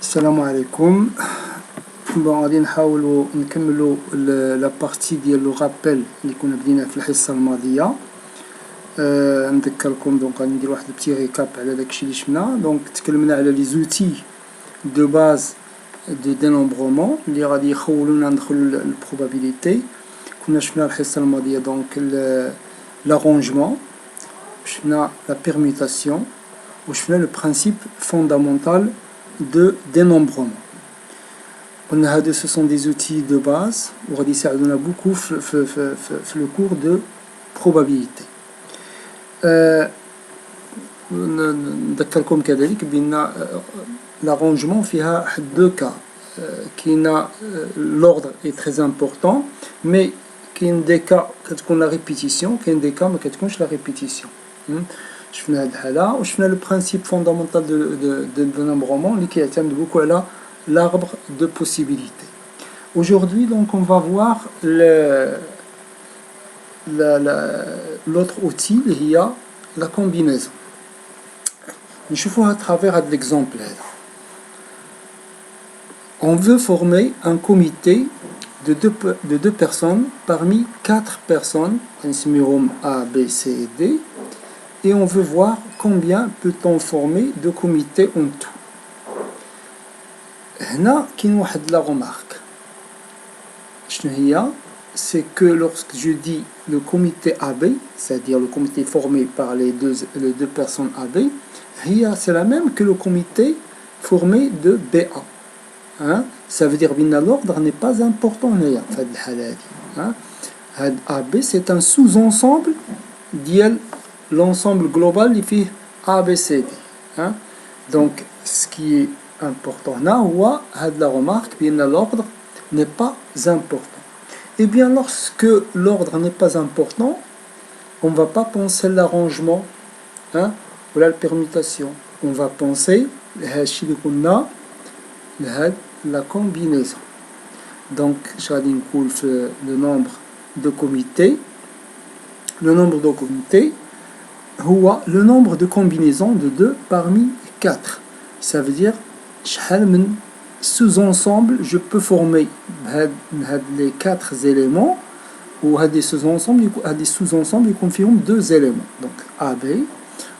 السلام عليكم. بون غادي نحاولوا نكملوا لا بارتي ديال لو رابيل اللي كنا بدينا في الحصه الماضيه. نذكركم دونك غادي ندير واحد البتي ريكاب على داكشي اللي شفنا. دونك تكلمنا على لي زوتي دو باز دو دينومبرومون اللي غادي يخولونا ندخلوا البروبابيليتي. كنا شفنا الحصه الماضيه دونك لارونجمون، شفنا لا بيرميتاسيون، وشفنا لو برانسيب فوندامونتال de dénombrement. On a ce sont des outils de base وغادي يساعدونا beaucoup في le cours de probabilité. نذكركم كذلك بأن l'arrangement فيها deux cas. كاين l'ordre est très important mais كاين des cas كتكون la répétition، كاين des cas ما كتكونش la répétition. شفنا هاد الحالة وشفنا لو برانسيب فوندامونتال دو dénombrement اللي كيعتمد beaucoup على l'arbre de possibilité. Aujourd'hui donc on va voir l'autre outil اللي هي la combinaison. نشوفوها à travers هاد l'exemple هذا. On veut former un comité de deux personnes parmi 4 personnes, نسميهم A, B, C et D. Et on veut voir combien peut-on former de comités en tout. هنا كاين واحد la remarque. شنو هي؟ C'est que lorsque je dis le comité AB, c'est-à-dire le comité formé par les deux personnes AB, c'est la même que le comité formé de BA. Hein? Ça veut dire que l'ordre n'est pas important. Hein? AB c'est un sous-ensemble ديال l'ensemble global il fait A, B, C, D. Hein? Donc, ce qui est important là, la remarque, bien l'ordre n'est pas important. Et bien, lorsque l'ordre n'est pas important, on ne va pas penser l'arrangement, hein, ou la permutation. On va penser la combinaison. Donc, je vais dire le nombre de comités. Le nombre de comités, le nombre de combinaisons de 2 parmi 4. Ça veut dire شحال من sous-ensemble je peux former les 4 éléments ou des sous-ensembles qui confirment 2 éléments. Donc AB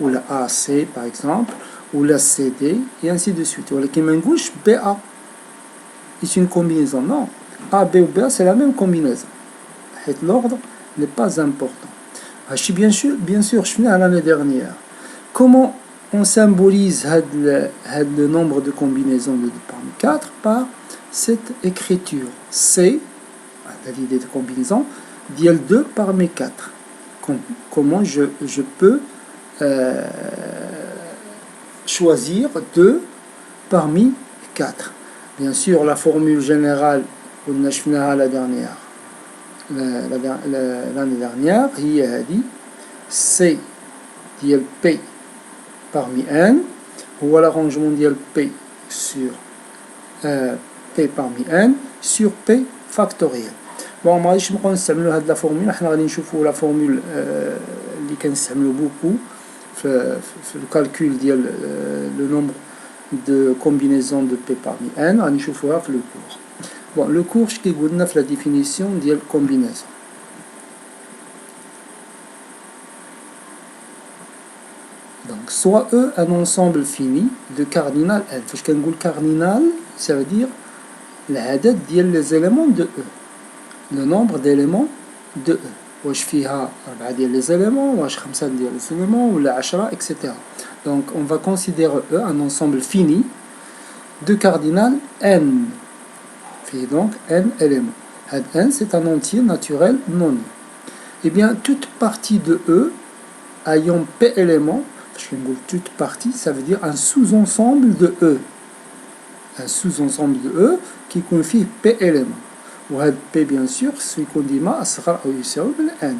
ou la AC par exemple ou la CD et ainsi de suite. Ou la كيما BA c'est une combinaison. Non, AB ou BA c'est la même combinaison. L'ordre n'est pas important. Bien sûr, je finis à l'année dernière. Comment on symbolise le nombre de combinaisons de 2 parmi 4 par cette écriture C, l'idée de combinaison, dial 2 parmi 4. Comment je peux choisir 2 parmi 4. Bien sûr, la formule générale, on a finie à la dernière. L'année dernière, il a dit C dial P parmi N, ou l'arrangement dial P sur P parmi N sur P factoriel. Bon, ما غاديش نبقاو نستعملوا هاد لا فورمول، حنا غادي نشوفوا لا فورمول اللي كنستعملوا بوكو في الكالكول ديال لو نومبر دو كومبينيزون دو P parmi N، غادي نشوفوها في لو كور. Bon, le cours, je vais vous donner la définition de la combinaison. Donc, soit E un ensemble fini de cardinal N. Parce qu'on dit cardinal, ça veut dire l'adad les éléments de E. Le nombre d'éléments de E. واش فيها 4 ديال les éléments, واش 5 ديال les éléments, ولا 10, etc. Donc, on va considérer E un ensemble fini de cardinal N. Et donc n éléments. N c'est un entier naturel non nul. Eh bien, toute partie de E ayant P éléments, parce que toute partie, ça veut dire un sous-ensemble de E. Un sous-ensemble de E qui confie P éléments. Ou P bien sûr, celui qu'on dit ma sera au N.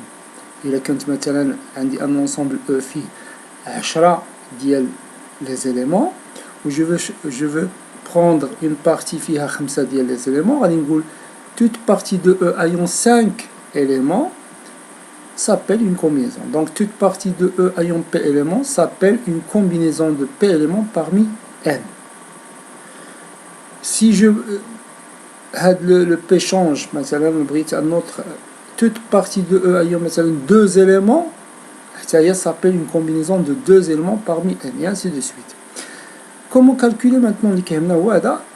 Il est quand maintenant un ensemble E fi 10 ديال les éléments où je veux prendre une partie فيها 5 ديال les éléments, غادي نقول toute partie de E ayant 5 éléments s'appelle une combinaison. Donc toute partie de E ayant P éléments s'appelle une combinaison de P éléments parmi N. si je le P change, un autre, toute partie de E, deux éléments, ça s'appelle une combinaison de deux éléments parmi n, et ainsi de suite. Comment calculer maintenant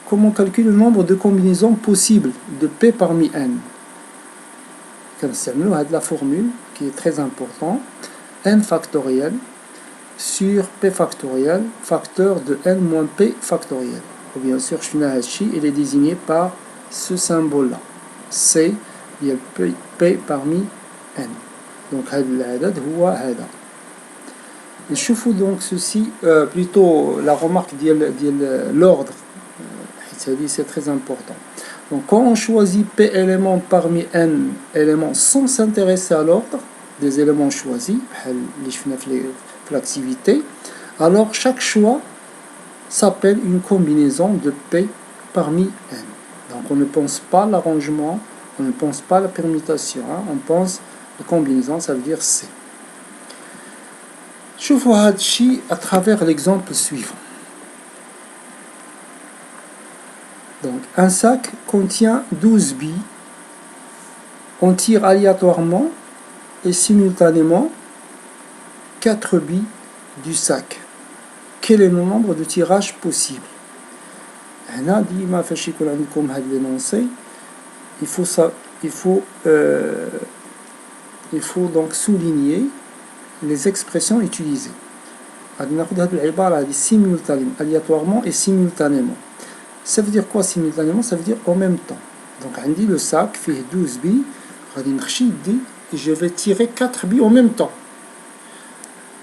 comment calculer le nombre de combinaisons possibles de P parmi n? C'est la formule qui est très importante, n factoriel sur P factoriel, facteur de n moins P factoriel. Et bien sûr, il est désigné par ce symbole-là, C, il y a P parmi n. Donc, نشوفوا donc ceci, plutôt la remarque de l'ordre, c'est très important. Donc quand on choisit P éléments parmi N éléments sans s'intéresser à l'ordre des éléments choisis, l'activité, alors chaque choix s'appelle une combinaison de P parmi N. Donc on ne pense pas à l'arrangement, on ne pense pas à la permutation, on pense à la combinaison, ça veut dire C. شوفوا هذا الشيء à travers l'exemple suivant. Donc, un sac contient 12 billes. On tire aléatoirement et simultanément 4 billes du sac. Quel est le nombre de tirages possibles? Il faut donc souligner les expressions utilisées. Aléatoirement et simultanément. Ça veut dire quoi simultanément? Ça veut dire en même temps. Donc on dit le sac fait 12 billes, et je vais tirer 4 billes en même temps.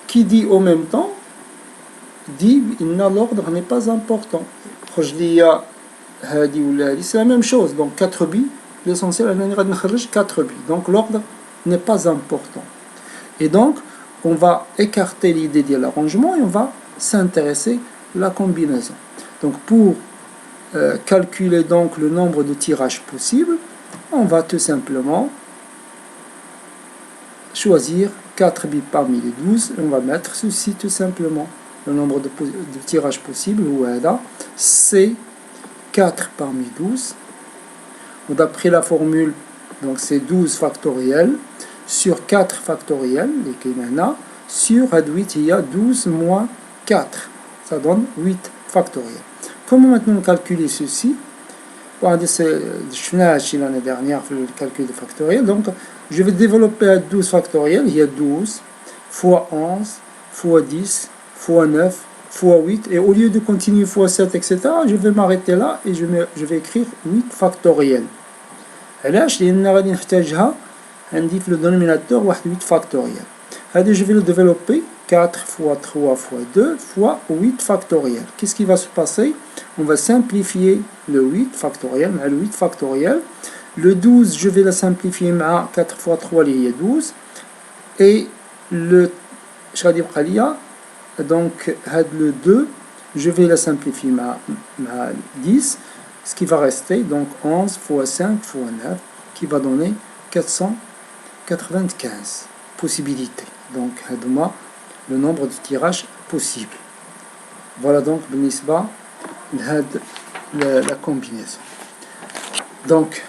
Qui dit en même temps dit l'ordre n'est pas important. C'est la même chose. Donc 4 billes, l'essentiel c'est 4 billes. Donc l'ordre n'est pas important. Et donc on va écarter l'idée de l'arrangement et on va s'intéresser à la combinaison. Donc pour calculer donc le nombre de tirages possibles, on va tout simplement choisir 4 billes parmi les 12 et on va mettre ceci tout simplement. Le nombre de tirages possibles, c'est 4 parmi 12. D'après la formule, donc c'est 12 factoriel sur 4 factoriel, sur 8, il y a 12 moins 4. Ça donne 8 factoriel. Comment maintenant calculer ceci? Je l'ai l'année dernière pour le calcul de factoriel. Donc, je vais développer à 12 factoriel. Il y a 12 fois 11 fois 10 fois 9 fois 8. Et au lieu de continuer fois 7, etc., je vais m'arrêter là et je vais écrire 8 factoriel. علاش؟ لأن غادي نحتاجها عندي في le dénominateur 8 factoriel. Je vais le développer 4 fois 3 fois 2 fois 8 factoriel. Qu'est-ce qui va se passer? On va simplifier le 8 factoriel, le 8 factoriel. Le 12, je vais la simplifier à 4 fois 3, il y a 12. Et le donc le 2, je vais la simplifier à 10. Ce qui va rester, donc 11 fois 5 fois 9, qui va donner 495 possibilités. Donc, le nombre de tirages possibles. Voilà donc la combinaison. Donc,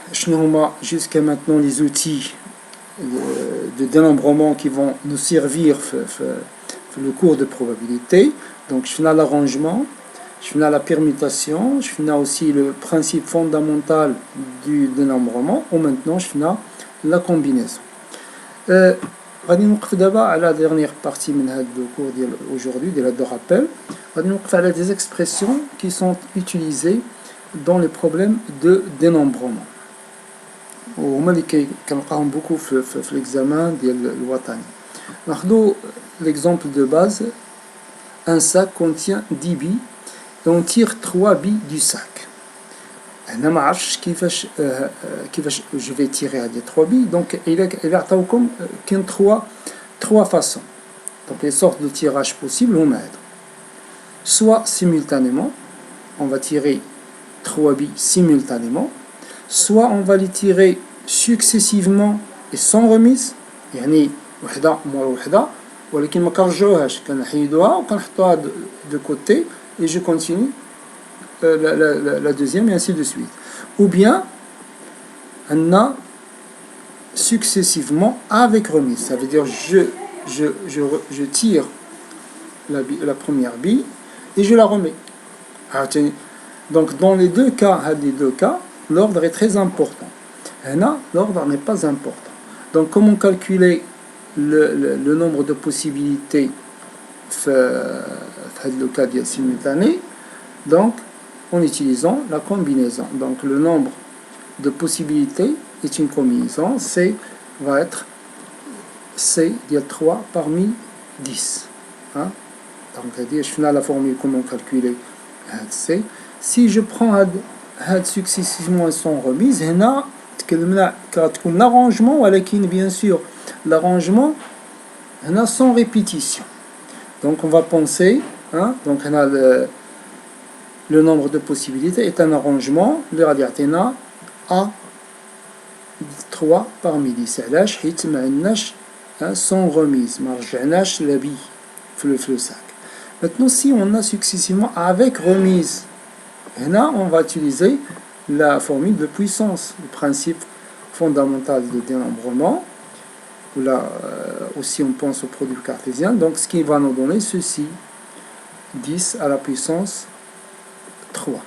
jusqu'à maintenant les outils de dénombrement qui vont nous servir le cours de probabilité. Donc, je fais l'arrangement, je fais la permutation, je fais aussi le principe fondamental du dénombrement, ou maintenant je fais la combinaison. غادي نوقف دابا على dernière partie من هذا الكور ديال aujourd'hui de rappel. غادي نوقف على des expressions qui sont utilisées dans les problèmes de dénombrement. وهما اللي كنلقاهم beaucoup في l'examen ديال الوطني. ناخذوا l'exemple de base. Un sac contient 10 billes et on tire 3 billes du sac. هنا ما عرفتش كيفاش je vais tirer à des 3 billes. Donc il عطاوكم كاين 3 façons. Donc les sortes de tirage possibles هما هادو. Soit simultanément, on va tirer 3 billes simultanément, soit on va les tirer successivement et sans remise, يعني وحده مورا وحده, ولكن ما كنرجعوهاش, كنحيدوها وكنحطوها de côté et je continue la deuxième, et ainsi de suite. Ou bien, on a successivement avec remise. Ça veut dire je tire la première bille et je la remets. Donc dans les deux cas, l'ordre est très important. Là, l'ordre n'est pas important. Donc comment calculer le nombre de possibilités dans le cas simultané? Donc en utilisant la combinaison. Donc le nombre de possibilités est une combinaison. C va être C de 3 parmi 10. Hein? Donc je fais la formule comment calculer C. Si je prends successivement sans remise, هنا تكون l'arrangement, ولكن bien sûr l'arrangement هنا sans répétition. Donc on va penser, hein, donc on a le nombre de possibilités est un arrangement اللي غادي يعطينا A 3 parmi 10. علاش؟ حيت ما عندناش sans remise, ما رجعناش la bille في le sac. Maintenant, si on a successivement avec remise, là, on va utiliser la formule de puissance, le principe fondamental de dénombrement. Là, aussi, on pense au produit cartésien. Donc, ce qui va nous donner ceci, 10 à la puissance 3.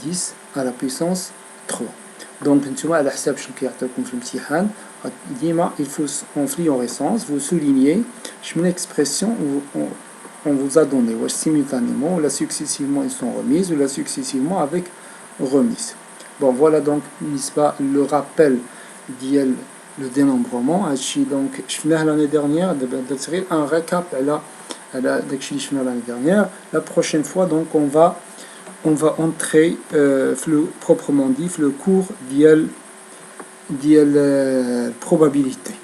10 à la puissance 3. Donc, على حساب شنو كيعطيكم في الامتحان ديما il faut en fluorescence vous soulignez une expression on vous a donné simultanément ou là successivement ils sont remises ou là successivement avec remise. Bon voilà donc le rappel ديال le dénombrement. Donc شفناه l'année dernière, un récap على داكشي اللي شفنا l'année dernière. La prochaine fois donc on va entrer proprement dit le cours ديال probabilité.